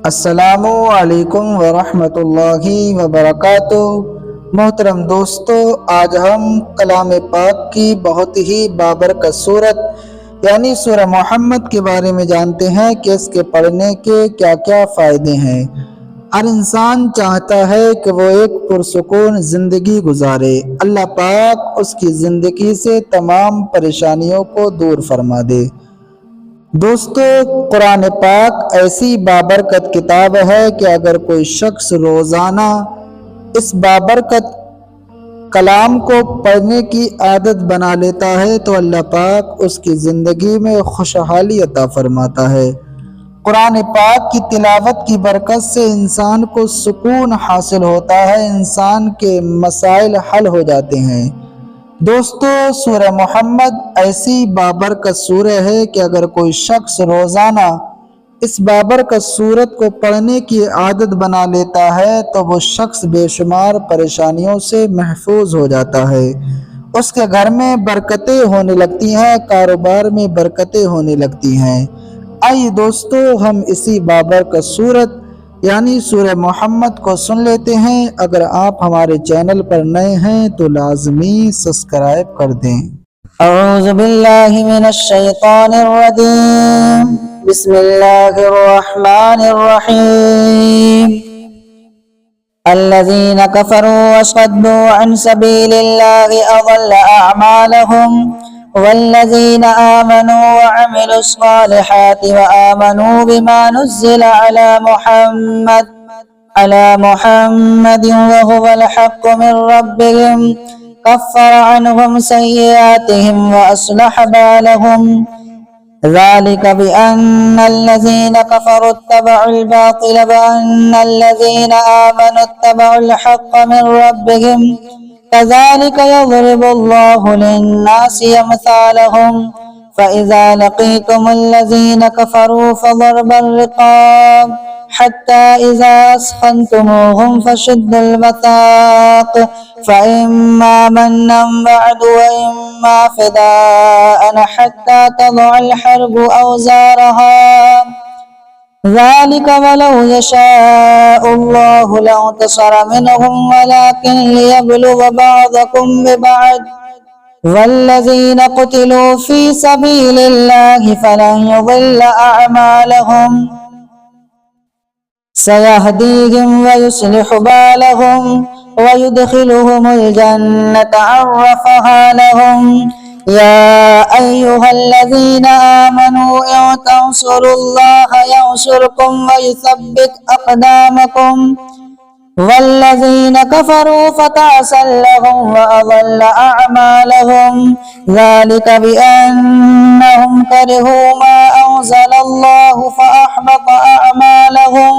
अस्सलामु अलैकुम वरहमतुल्लाहि वबरकातुहू। मोहतरम दोस्तों, आज हम कलाम पाक की बहुत ही बाबरकत सूरत यानी सूरह मोहम्मद के बारे में जानते हैं कि इसके पढ़ने के क्या क्या फ़ायदे हैं। हर इंसान चाहता है कि वो एक पुरसुकून ज़िंदगी गुजारे। अल्लाह पाक उसकी ज़िंदगी से तमाम परेशानियों को दूर फरमा दे। दोस्तों, कुरान पाक ऐसी बाबरकत किताब है कि अगर कोई शख्स रोज़ाना इस बाबरकत कलाम को पढ़ने की आदत बना लेता है तो अल्लाह पाक उसकी ज़िंदगी में खुशहाली अता फरमाता है। कुरान पाक की तिलावत की बरकत से इंसान को सुकून हासिल होता है, इंसान के मसाइल हल हो जाते हैं। दोस्तों, सूरह मोहम्मद ऐसी बाबरकत सूरह है कि अगर कोई शख्स रोज़ाना इस बाबरकत सूरत को पढ़ने की आदत बना लेता है तो वो शख्स बेशुमार परेशानियों से महफूज हो जाता है। उसके घर में बरकतें होने लगती हैं, कारोबार में बरकतें होने लगती हैं। आइए दोस्तों, हम इसी बाबरकत सूरत यानी सूरह मोहम्मद को सुन लेते हैं। अगर आप हमारे चैनल पर नए हैं तो लाजमी सब्सक्राइब कर दें। अऊज़ु बिल्लाहि मिनश शैतानिर रजीम। बिस्मिल्लाहिर रहमानिर रहीम। अल्लज़ीना कफ़रू वसद्दू अन सबीलिल्लाहि अज़ल्ल अअमालहुम वल्लज़ीना आमनू वअमिलुस्सालिहाति वआमनू बिमा नुज़्ज़िला अला मुहम्मदिन वहुवल हक़्क़ु मिन रब्बिहिम कफ़्फ़र अन्हुम सय्यिआतिहिम वअस्लह बालहुम ज़ालिका बिअन्नल्लज़ीना कफ़रू इत्तबअुल बातिल वअन्नल्लज़ीना आमनू इत्तबअुल हक़्क़ मिन रब्बिहिम कज़ालिका यज़रिबुल्लाहु लिन्नासि अम्सालहुम फ़इज़ा लक़ीतुमुल्लज़ीना कफ़रू फ़ज़रबर रिक़ाब हत्ता इज़ा अस्ख़न्तुमूहुम फ़शुद्दुल वसाक़ फ़इम्मा मन्नन बअदु वइम्मा फ़िदाअन हत्ता तज़अल हर्बु औज़ारहा ज़ालिक वलौ यशाअुल्लाहु लंतसर मिनहुम वलाकिन लियब्लुव बअदकुम बिबअद वल्लज़ीना क़ुतिलू फ़ी सबीलिल्लाहि फ़लन युज़िल्ल अअमालहुम सयहदीहिम वयुस्लिहु बालहुम वयुदखिलुहुमुल जन्नता अर्रफ़हा लहुम या अय्युहल्लज़ीना आमनू इन तंसुरुल्लाह यंसुरकुम वयुसब्बित अक़दामकुम वल्लज़ीना कफ़रू फ़तअसल लहुम वअज़ल्ल अअमालहुम ज़ालिका बिअन्नहुम करिहू मा अंज़लल्लाहु फ़अहबत अअमालहुम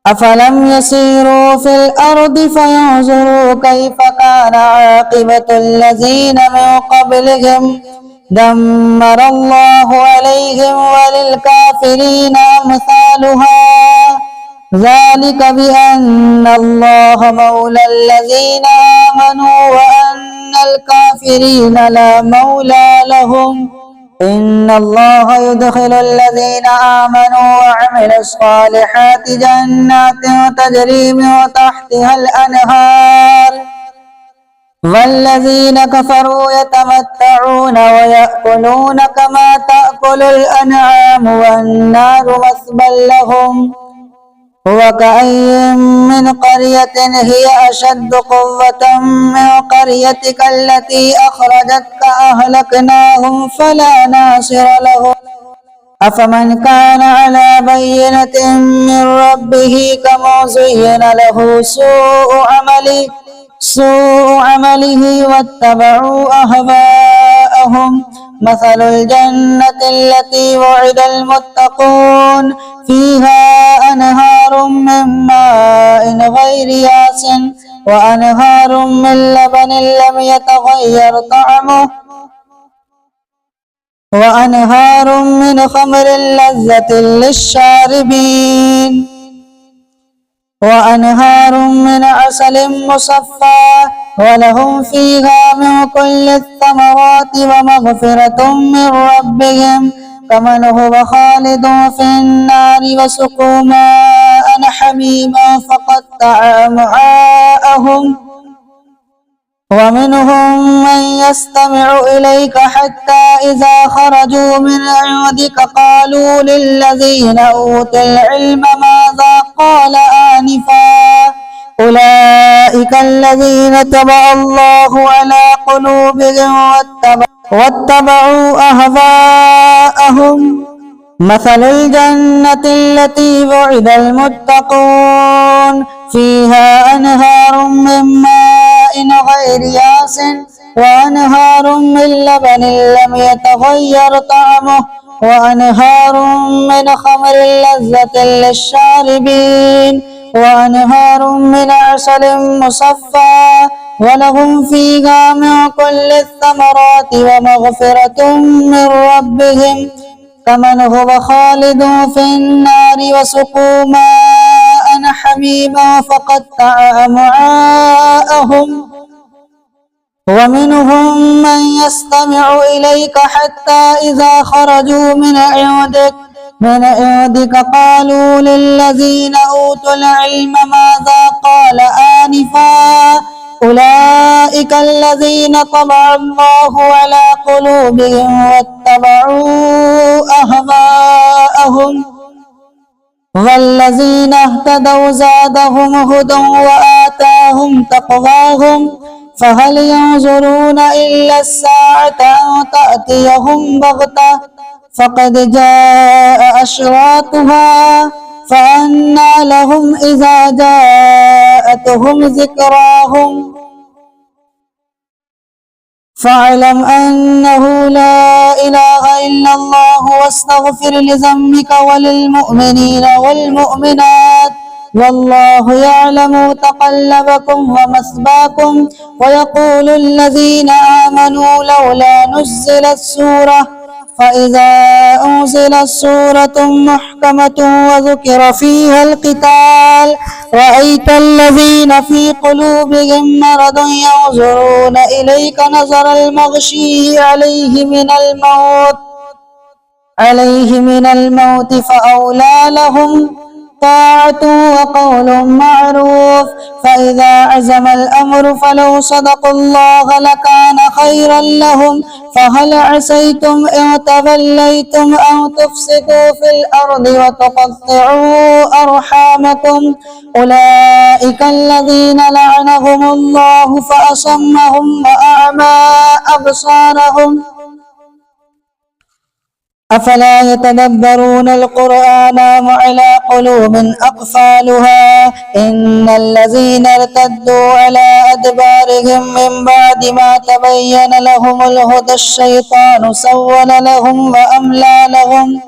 अफ़लम यसीरू फ़िल अर्दि फ़यंज़ुरू कैफ़ कान आक़िबतुल्लज़ीना मिन क़ब्लिहिम दम्मरल्लाहु अलैहिम वलिलकाफ़िरीना अम्सालुहा ज़ालिका बिअन्नल्लाहा मौलल्लज़ीना आमनू वअन्नल काफ़िरीना ला मौला लहुम इन्नल्लाहा युदखिलुल्लज़ीना आमनू वअमिलुस्सालिहाति जन्नातिन तजरी मिन तहतिहल अन्हार वल्लज़ीना कफ़रू यतमत्तऊन वयअकुलून कमा तअकुलुल अन्आमु वन्नारु मस्वल लहुम वकअय्यिन मिन क़र्यतिन हिय अशद्दु क़ुव्वतन मिन क़र्यतिक अल्लती अख़रजतक अहलकनाहुम फला नासिर लहुम अफ़मन कान अला बय्यिनतिन मिन रब्बिही कमा ज़ुय्यिन लहू सू'ु अमलिही वत्तबअू अहवाअहुम मसलुल जन्नति अल्लती वु'िदल मुत्तक़ून फ़ीहा अनहारुम मिन माइन गैरि यासिन व अनहारुम मिन लबनिन लम यतग़य्यर तअमुहु व अनहारुम मिन ख़म्रिन लज़्ज़तिन लिश्शारिबीन व अनहारुम मिन असलिन मुसफ़्फ़ा व लहुम फ़ीहा मिन कुल्लि थमराति व मग़फ़िरतुम मिन रब्बिहिम كمن هو خالد في النار وسقوا ماء حميما فقطع أمعاءهم ومنهم من يستمع إليك حتى إذا خرجوا من عندك قالوا للذين أوتوا العلم ماذا قال آنفا أولئك الذين طبع الله على قلوبهم واتبعوا أهواءهم مثل الجنة التي وعد المتقون فيها أنهار من ماء غير ياس وأنهار من لبن لم يتغير طعمه وأنهار من خمر لذة للشاربين وأنهار من عسل مصفى ولهم فيها من كل الثمرات ومغفرة من ربهم كمن هو خالد في النار وسقوا ماء حميما فقطع أمعاءهم ومنهم من يستمع إليك حتى إذا خرجوا من عندك قالوا للذين أوتوا العلم ماذا قال آنفا أولئك الذين طبع الله على قلوبهم واتبعوا أهواءهم والذين اهتدوا زادهم هدى وآتاهم تقواهم فهل ينظرون إلا الساعة أن تأتيهم بغتة فقد جاء أشراطها فأنى لهم إذا جاءتهم ذكراهم فاعلم أنه لا إله إلا الله واستغفر لذنبك وللمؤمنين والمؤمنات والله يعلم تقلبكم ومثواكم ويقول الذين آمنوا لولا نزلت سورة فإذا أنزلت سورة محكمة وذكر فيها القتال رأيت الذين في قلوبهم مرض ينظرون إليك نظر المغشي عليه من الموت فأولى لهم طاعة وقول معروف فإذا عزم الأمر فلو صدقوا الله لكان خيرا لهم فهل عسيتم إن توليتم أن تفسدوا في الأرض وتقطعوا أرحامكم أولئك الذين لعنهم الله فأصمهم وأعمى أبصارهم أفلا يتدبرون القرآن أم على قلوب أقفالها إن الذين ارتدوا على أدبارهم من بعد ما تبين لهم الهدى الشيطان سول لهم وأملى لهم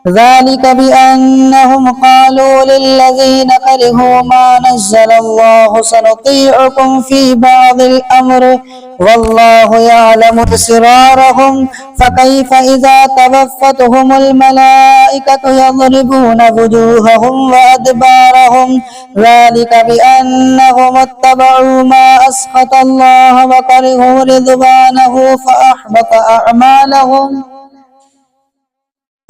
ذلك بأنهم قالوا للذين كرهوا ما نزل الله سنطيعكم في بعض الأمر والله يعلم إسرارهم فكيف إذا توفتهم الملائكة يضربون وجوههم وأدبارهم ذلك بأنهم اتبعوا ما أسخط الله وكرهوا رضوانه فأحبط أعمالهم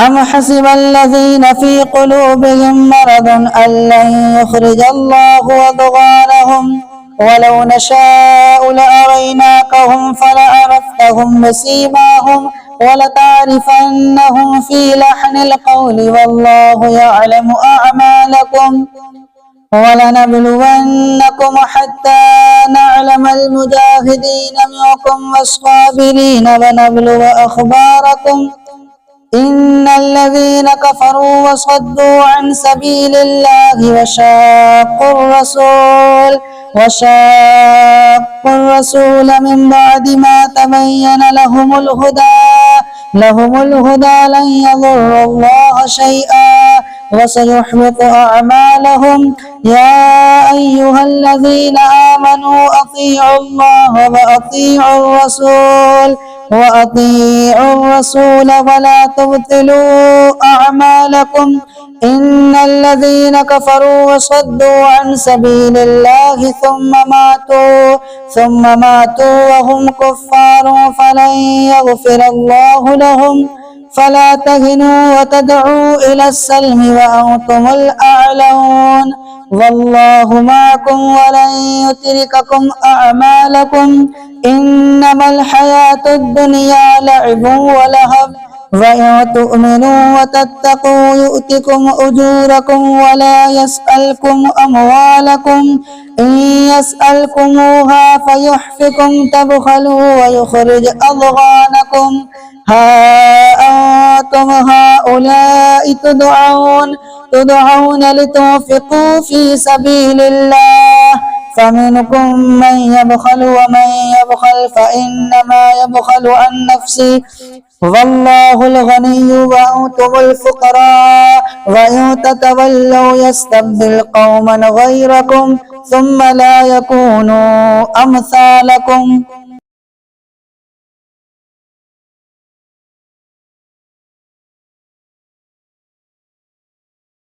أم حسب الذين في قلوبهم مرض أن لن يخرج الله أضغانهم ولو نشاء لأريناكهم فلعرفتهم بسيماهم ولتعرفنهم في لحن القول والله يعلم أعمالكم ولنبلونكم حتى نعلم المجاهدين منكم والصابرين ونبلو أخباركم إن الذين كفروا وصدوا عن سبيل الله وشاقوا الرسول من بعد ما تبين لهم الهدى لن يضروا الله شيئا وسيحبط أعمالهم يا أيها الذين آمنوا أطيعوا الله وأطيعوا الرسول ولا تبطلوا أعمالكم إن الذين كفروا وصدوا عن سبيل الله ثم ماتوا وهم كفار فلن يغفر الله لهم فلا تهنوا وتدعوا إلى السلم وأنتم الأعلون والله معكم ولن يترككم أعمالكم إنما الحياة الدنيا لعب ولهو وإن تؤمنوا وتتقوا يؤتكم أجوركم ولا يسألكم أموالكم إن يسألكموها فيحفكم تبخلوا ويخرج أضغانكم ها أنتم هؤلاء تدعون لتنفقوا في سبيل الله فمنكم من يبخل ومن يبخل فإنما يبخل عن نفسه والله الغني وأنتم الفقراء وإن تتولوا يستبدل قوما غيركم ثم لا يكونوا أمثالكم